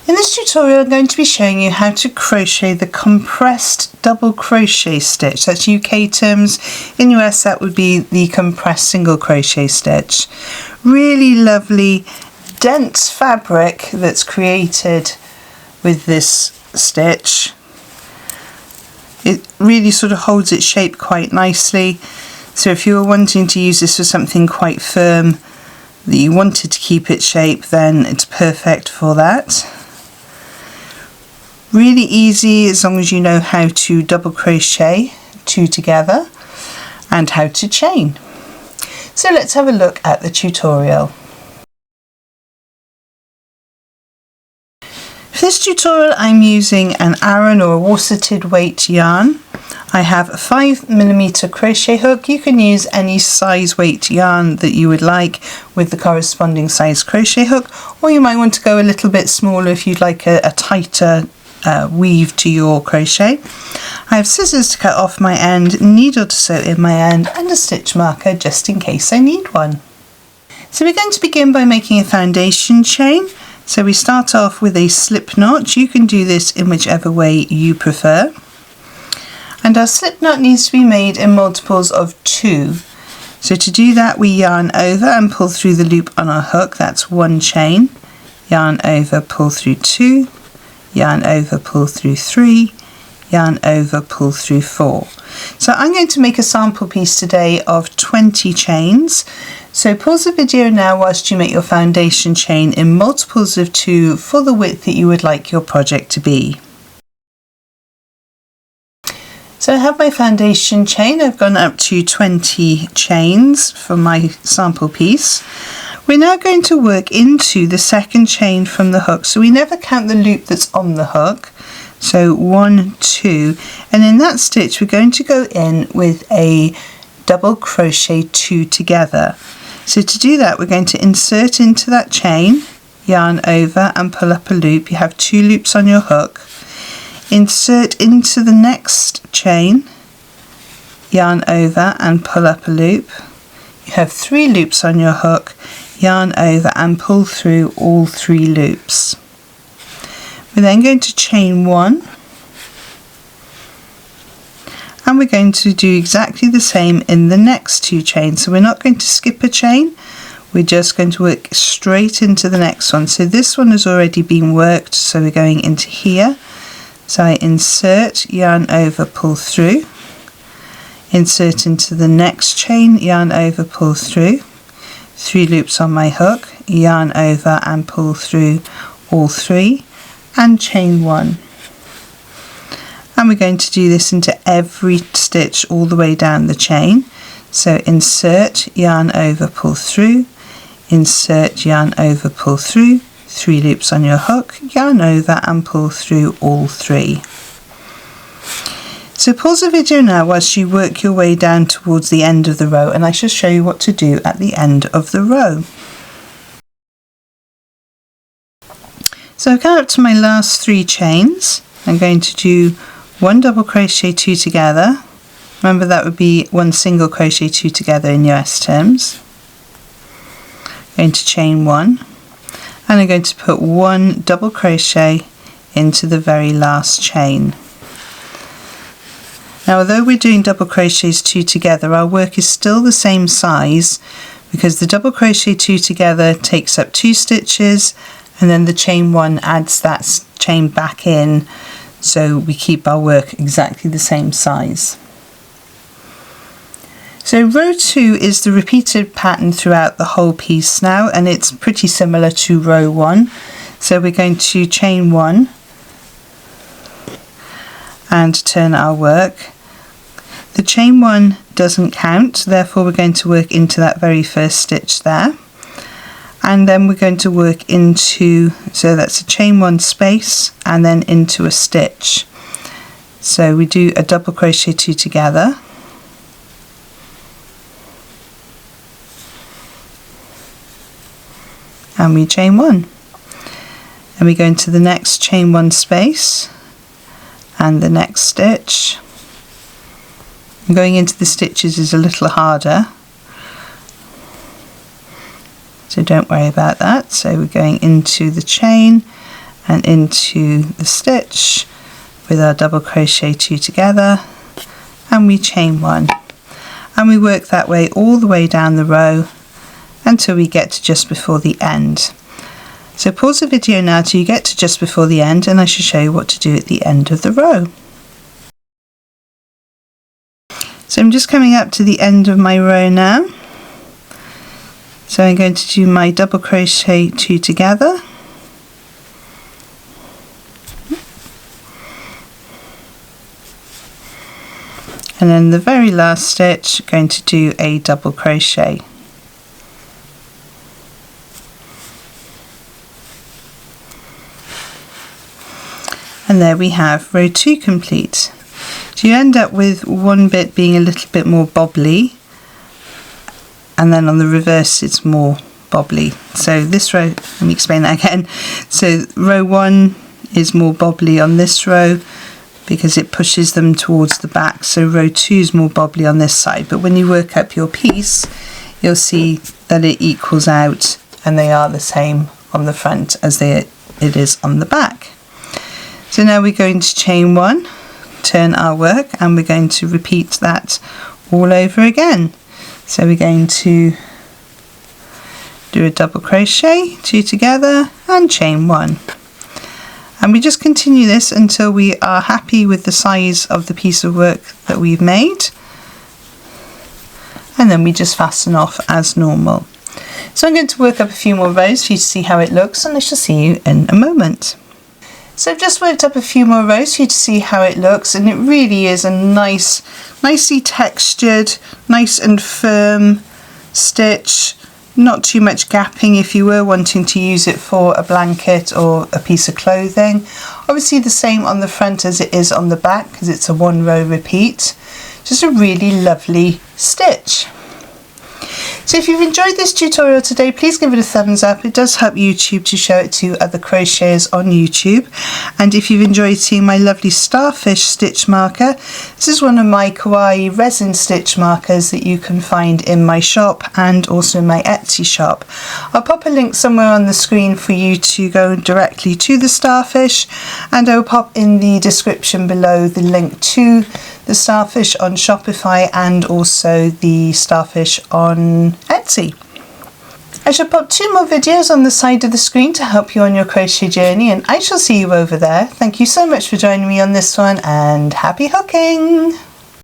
In this tutorial I'm going to be showing you how to crochet the compressed double crochet stitch. That's UK terms. In US that would be the compressed single crochet stitch. Really lovely dense fabric that's created with this stitch. It really sort of holds its shape quite nicely. So if you were wanting to use this for something quite firm that you wanted to keep its shape, then it's perfect for that. Really easy as long as you know how to double crochet two together and how to chain. So let's have a look at the tutorial. For this tutorial I'm using an Aran or a worsted weight yarn. I have a 5mm crochet hook. You can use any size weight yarn that you would like with the corresponding size crochet hook, or you might want to go a little bit smaller if you'd like a tighter weave to your crochet. I have scissors to cut off my end, needle to sew in my end, and a stitch marker just in case I need one. So we're going to begin by making a foundation chain. So we start off with a slip knot. You can do this in whichever way you prefer. And our slip knot needs to be made in multiples of 2. So to do that we yarn over and pull through the loop on our hook. That's one chain. Yarn over, pull through 2. Yarn over, pull through 3, yarn over, pull through 4. So I'm going to make a sample piece today of 20 chains. So pause the video now whilst you make your foundation chain in multiples of 2 for the width that you would like your project to be. So I have my foundation chain. I've gone up to 20 chains for my sample piece. We're now going to work into the second chain from the hook, so we never count the loop that's on the hook. So 1, 2, and in that stitch we're going to go in with a double crochet 2 together. So to do that we're going to insert into that chain, yarn over and pull up a loop. You have 2 loops on your hook. Insert into the next chain, yarn over and pull up a loop. You have 3 loops on your hook, yarn over and pull through all 3 loops. We're then going to chain 1, and we're going to do exactly the same in the next 2 chains. So we're not going to skip a chain, we're just going to work straight into the next one. So this one has already been worked, so we're going into here. So I insert, yarn over, pull through, insert into the next chain, yarn over, pull through, 3 loops on my hook, yarn over and pull through all 3, and chain 1. And we're going to do this into every stitch all the way down the chain. So insert, yarn over, pull through, insert, yarn over, pull through, 3 loops on your hook, yarn over and pull through all 3. So pause the video now whilst you work your way down towards the end of the row, and I shall show you what to do at the end of the row. So I've come up to my last 3 chains. I'm going to do 1 double crochet 2 together. Remember that would be 1 single crochet 2 together in US terms. I'm going to chain 1, and I'm going to put 1 double crochet into the very last chain. Now although we're doing double crochets 2 together, our work is still the same size, because the double crochet 2 together takes up 2 stitches, and then the chain 1 adds that chain back in, so we keep our work exactly the same size. So row 2 is the repeated pattern throughout the whole piece now, and it's pretty similar to row 1. So we're going to chain 1 and turn our work. The chain 1 doesn't count, therefore we're going to work into that very first stitch there. And then we're going to work into, so that's a chain 1 space and then into a stitch. So we do a double crochet 2 together. And we chain 1. And we go into the next chain 1 space and the next stitch. And going into the stitches is a little harder, so don't worry about that. So we're going into the chain and into the stitch with our double crochet 2 together, and we chain 1, and we work that way all the way down the row until we get to just before the end. So pause the video now till you get to just before the end, and I shall show you what to do at the end of the row. So I'm just coming up to the end of my row now. So I'm going to do my double crochet 2 together. And then the very last stitch, going to do a double crochet. And there we have row 2 complete. So you end up with one bit being a little bit more bobbly, and then on the reverse it's more bobbly. So this row, let me explain that again. So row 1 is more bobbly on this row because it pushes them towards the back. So row 2 is more bobbly on this side. But when you work up your piece, you'll see that it equals out and they are the same on the front as it is on the back. So now we're going to chain 1, turn our work, and we're going to repeat that all over again. So we're going to do a double crochet, 2 together, and chain 1. And we just continue this until we are happy with the size of the piece of work that we've made. And then we just fasten off as normal. So I'm going to work up a few more rows for you to see how it looks, and I shall see you in a moment. So I've just worked up a few more rows for you to see how it looks, and it really is a nicely textured, nice and firm stitch. Not too much gapping if you were wanting to use it for a blanket or a piece of clothing. Obviously the same on the front as it is on the back because it's a 1 row repeat. Just a really lovely stitch. So if you've enjoyed this tutorial today, please give it a thumbs up. It does help YouTube to show it to other crocheters on YouTube. And if you've enjoyed seeing my lovely Starfish stitch marker, this is one of my kawaii resin stitch markers that you can find in my shop and also in my Etsy shop. I'll pop a link somewhere on the screen for you to go directly to the Starfish, and I'll pop in the description below the link to the Starfish on Shopify and also the Starfish on Etsy. I shall pop 2 more videos on the side of the screen to help you on your crochet journey, and I shall see you over there. Thank you so much for joining me on this one, and happy hooking!